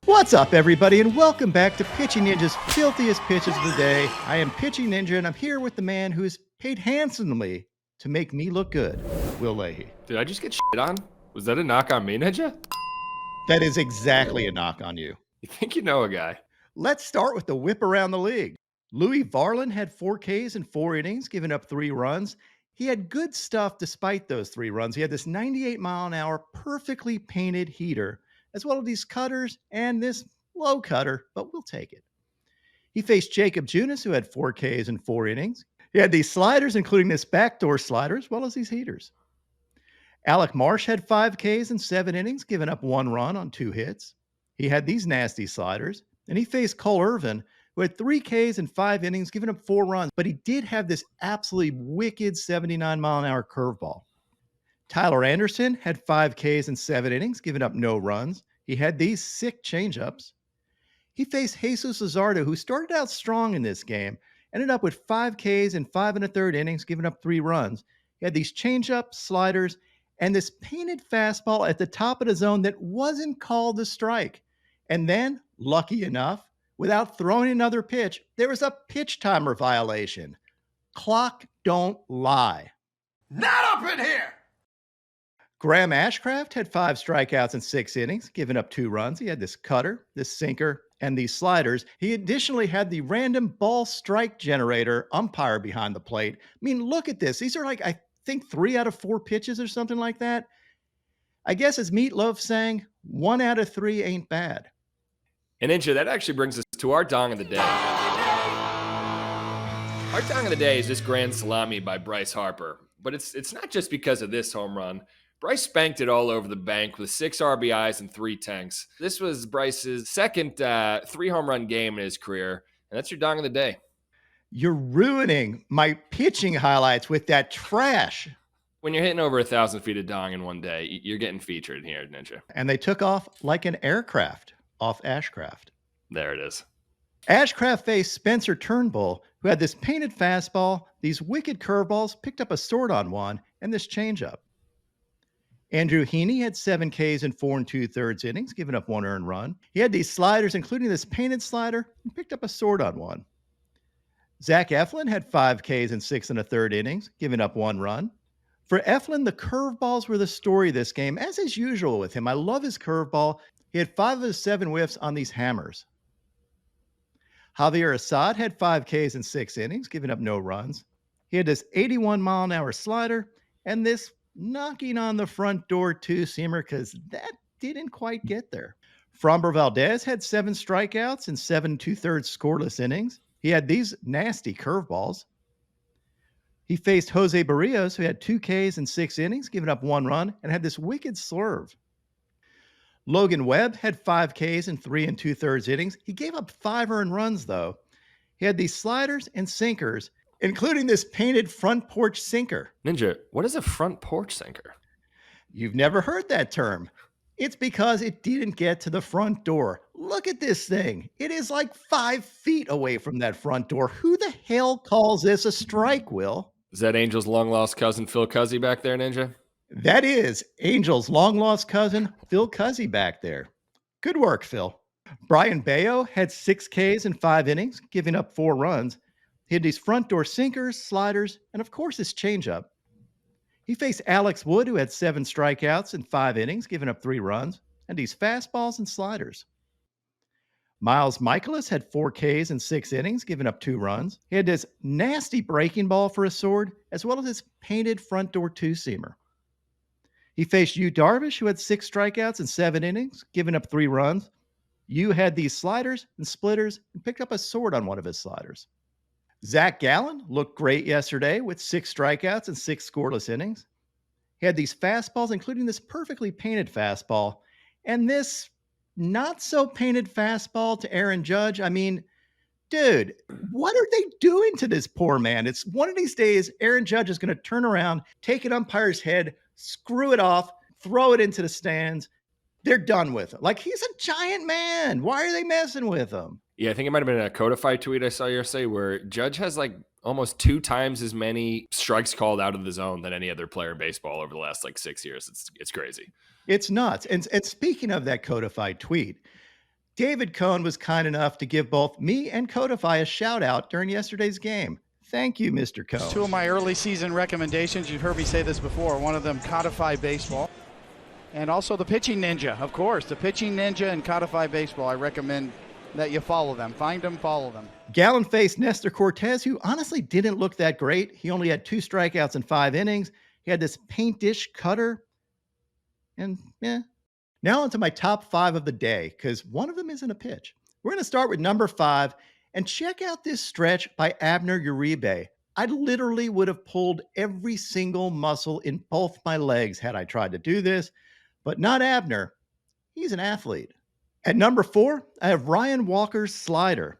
What's up, everybody, and welcome back to Pitching Ninja's filthiest pitches of the day. I am Pitching Ninja, and I'm here with the man who's paid handsomely to make me look good, Will Leahey. Did I just get shit on? Was that a knock on me, Ninja? That is exactly a knock on you. You think you know a guy? Let's start with the whip around the league. Louis Varland had 4 Ks in 4 innings, giving up 3 runs. He had good stuff despite those 3 runs. He had this 98-mile-an-hour, perfectly painted heater, as well as these cutters and this low cutter, but we'll take it. He faced Jacob Junis, who had 4 Ks in 4 innings. He had these sliders, including this backdoor slider, as well as these heaters. Alec Marsh had 5 Ks in 7 innings, giving up 1 run on 2 hits. He had these nasty sliders. And he faced Cole Irvin, who had 3 Ks in 5 innings, giving up 4 runs. But he did have this absolutely wicked 79-mile-an-hour curveball. Tyler Anderson had 5 Ks in 7 innings, giving up no runs. He had these sick changeups. He faced Jesus Luzardo, who started out strong in this game, ended up with 5 Ks in 5 1/3 innings, giving up 3 runs. He had these changeups, sliders, and this painted fastball at the top of the zone that wasn't called a strike. And then, lucky enough, without throwing another pitch, there was a pitch timer violation. Clock don't lie. Not up in here! Graham Ashcraft had 5 strikeouts in 6 innings, giving up 2 runs. He had this cutter, this sinker, and these sliders. He additionally had the random ball strike generator umpire behind the plate. I mean, look at this. These are like, I think 3 out of 4 pitches or something like that. I guess as Meat Loaf sang, 1 out of 3 ain't bad. And Ninja, that actually brings us to our dong of the day. Our dong of the day is this grand salami by Bryce Harper. But it's not just because of this home run. Bryce spanked it all over the bank with 6 RBIs and 3 tanks. This was Bryce's second 3-home run game in his career. And that's your dong of the day. You're ruining my pitching highlights with that trash. When you're hitting over 1,000 feet of dong in one day, you're getting featured here, Ninja. And they took off like an aircraft off Ashcraft. There it is. Ashcraft faced Spencer Turnbull, who had this painted fastball, these wicked curveballs, picked up a sword on one, and this changeup. Andrew Heaney had 7 Ks in 4 2/3 innings, giving up 1 earned run. He had these sliders, including this painted slider, and picked up a sword on one. Zach Eflin had 5 Ks in 6 1/3 innings, giving up 1 run. For Eflin, the curveballs were the story this game, as is usual with him. I love his curveball. He had 5 of his 7 whiffs on these hammers. Javier Assad had 5 Ks in 6 innings, giving up no runs. He had this 81-mile-an-hour slider and this knocking on the front door 2-seamer because that didn't quite get there. Framber Valdez had 7 strikeouts in 7 2/3 scoreless innings. He had these nasty curveballs. He faced Jose Barrios, who had 2 Ks in 6 innings, giving up 1 run, and had this wicked swerve. Logan Webb had 5 Ks in 3 2/3 innings. He gave up 5 earned runs, though. He had these sliders and sinkers, including this painted front porch sinker. Ninja, what is a front porch sinker? You've never heard that term. It's because it didn't get to the front door. Look at this thing. It is like 5 feet away from that front door. Who the hell calls this a strike, Will? Is that Angel's long-lost cousin Phil Cuzzy back there, Ninja? That is Angel's long-lost cousin, Phil Cuzzy, back there. Good work, Phil. Brian Bayo had 6 Ks in 5 innings, giving up 4 runs. He had these front door sinkers, sliders, and of course his changeup. He faced Alex Wood, who had 7 strikeouts in 5 innings, giving up 3 runs, and these fastballs and sliders. Miles Michaelis had 4 Ks in 6 innings, giving up 2 runs. He had this nasty breaking ball for a sword, as well as his painted front door 2-seamer. He faced Yu Darvish, who had 6 strikeouts in 7 innings, giving up 3 runs. Yu had these sliders and splitters and picked up a sword on one of his sliders. Zach Gallen looked great yesterday with 6 strikeouts and 6 scoreless innings. He had these fastballs, including this perfectly painted fastball and this not so painted fastball to Aaron Judge. I mean, dude, what are they doing to this poor man? It's one of these days, Aaron Judge is going to turn around, take an umpire's head, screw it off, throw it into the stands. They're done with him. Like, he's a giant man. Why are they messing with him? Yeah, I think it might have been a codified tweet I saw yesterday where Judge has like almost 2 times as many strikes called out of the zone than any other player in baseball over the last like 6 years. It's crazy. It's nuts. And speaking of that codified tweet, David Cohn was kind enough to give both me and Codify a shout out during yesterday's game. Thank you, Mr. Cohn. Two of my early season recommendations, you've heard me say this before, one of them Codify Baseball, and also the Pitching Ninja, of course. The Pitching Ninja and Codify Baseball, I recommend that you follow them. Find them, follow them. Gallon-faced Nestor Cortez, who honestly didn't look that great. He only had 2 strikeouts in 5 innings. He had this paint-dish cutter. And now onto my top 5 of the day, because one of them isn't a pitch. We're going to start with number 5, and check out this stretch by Abner Uribe. I literally would have pulled every single muscle in both my legs had I tried to do this, but not Abner. He's an athlete. At number 4, I have Ryan Walker's slider.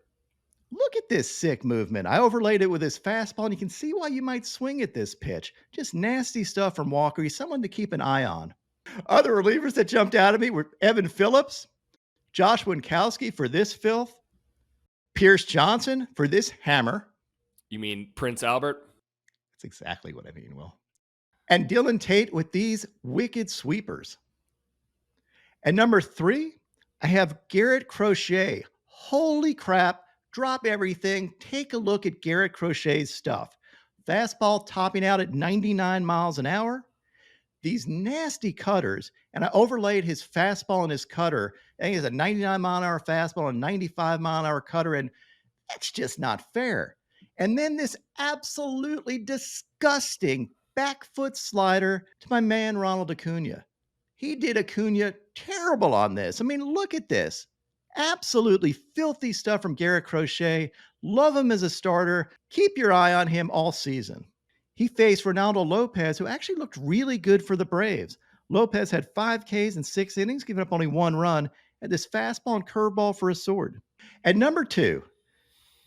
Look at this sick movement. I overlaid it with his fastball, and you can see why you might swing at this pitch. Just nasty stuff from Walker. He's someone to keep an eye on. Other relievers that jumped out at me were Evan Phillips, Josh Winkowski for this filth, Pierce Johnson for this hammer. You mean Prince Albert? That's exactly what I mean, Will. And Dylan Tate with these wicked sweepers. At number 3, I have Garrett Crochet. Holy crap. Drop everything. Take a look at Garrett Crochet's stuff. Fastball topping out at 99 miles an hour. These nasty cutters, and I overlaid his fastball and his cutter. I think it's a 99 mile an hour fastball and 95 mile an hour cutter, and that's just not fair. And then this absolutely disgusting back foot slider to my man Ronald Acuna. He did Acuna terrible on this. I mean, look at this. Absolutely filthy stuff from Garrett Crochet. Love him as a starter. Keep your eye on him all season. He faced Ronaldo Lopez, who actually looked really good for the Braves. Lopez had 5 Ks in 6 innings, giving up only 1 run, and this fastball and curveball for a sword. At number 2,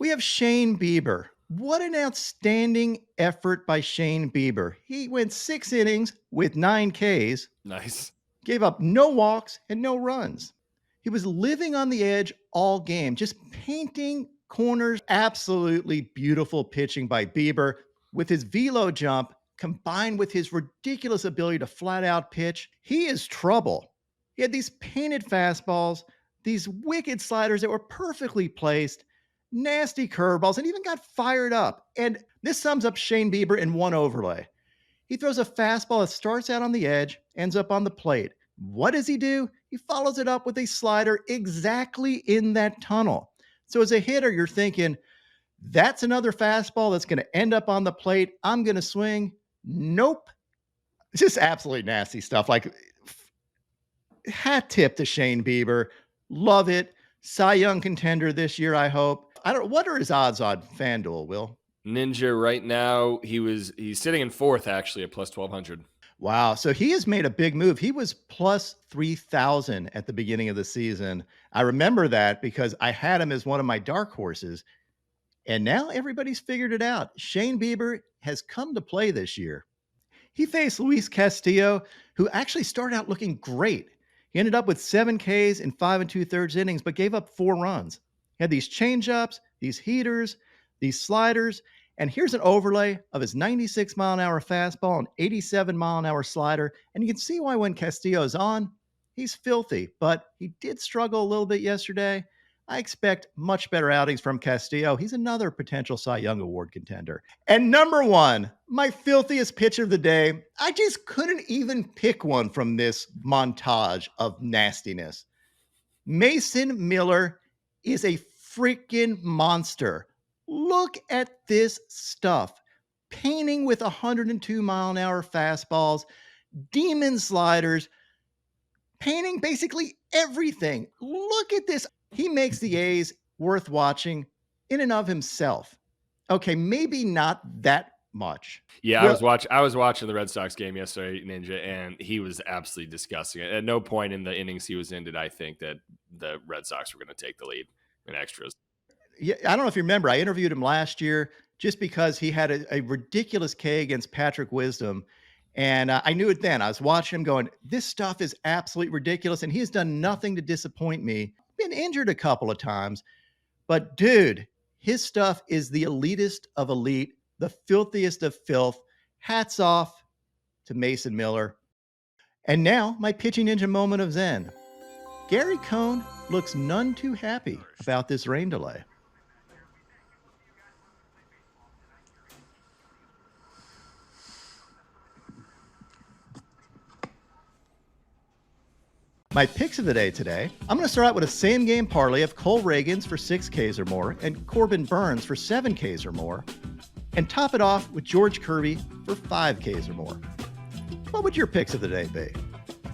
we have Shane Bieber. What an outstanding effort by Shane Bieber. He went 6 innings with 9 Ks. Nice. Gave up no walks and no runs. He was living on the edge all game, just painting corners. Absolutely beautiful pitching by Bieber with his velo jump combined with his ridiculous ability to flat out pitch. He is trouble. He had these painted fastballs, these wicked sliders that were perfectly placed, nasty curveballs, and even got fired up. And this sums up Shane Bieber in one overlay. He throws a fastball that starts out on the edge, ends up on the plate. What does he do? He follows it up with a slider exactly in that tunnel. So as a hitter, you're thinking, that's another fastball that's going to end up on the plate. I'm going to swing. Nope. It's just absolutely nasty stuff. Like, hat tip to Shane Bieber. Love it. Cy Young contender this year, I hope. I don't know. What are his odds on FanDuel, Will? Ninja right now, he's sitting in 4th actually at plus 1200. Wow. So he has made a big move. He was plus 3,000 at the beginning of the season. I remember that because I had him as one of my dark horses. And now everybody's figured it out. Shane Bieber has come to play this year. He faced Luis Castillo, who actually started out looking great. He ended up with 7 Ks in 5 2/3 innings, but gave up 4 runs. He had these changeups, these heaters, these sliders, and here's an overlay of his 96 mile an hour fastball and 87 mile an hour slider. And you can see why when Castillo's on, he's filthy, but he did struggle a little bit yesterday. I expect much better outings from Castillo. He's another potential Cy Young Award contender. And number 1, my filthiest pitcher of the day. I just couldn't even pick one from this montage of nastiness. Mason Miller is a freaking monster. Look at this stuff. Painting with 102 mile an hour fastballs, demon sliders, painting basically everything. Look at this. He makes the A's worth watching in and of himself. Okay, maybe not that much. Yeah, well, I was watching the Red Sox game yesterday, Ninja, and he was absolutely disgusting. At no point in the innings he was in did I think that the Red Sox were going to take the lead in extras. Yeah, I don't know if you remember, I interviewed him last year just because he had a ridiculous K against Patrick Wisdom. And I knew it then. I was watching him going, this stuff is absolutely ridiculous. And he has done nothing to disappoint me. Been injured a couple of times. But dude, his stuff is the elitist of elite, the filthiest of filth. Hats off to Mason Miller. And now my pitching ninja moment of Zen. Gary Cohn looks none too happy about this rain delay. My picks of the day today, I'm going to start out with a same game parlay of Cole Reagans for 6Ks or more and Corbin Burns for 7Ks or more, and top it off with George Kirby for 5Ks or more. What would your picks of the day be?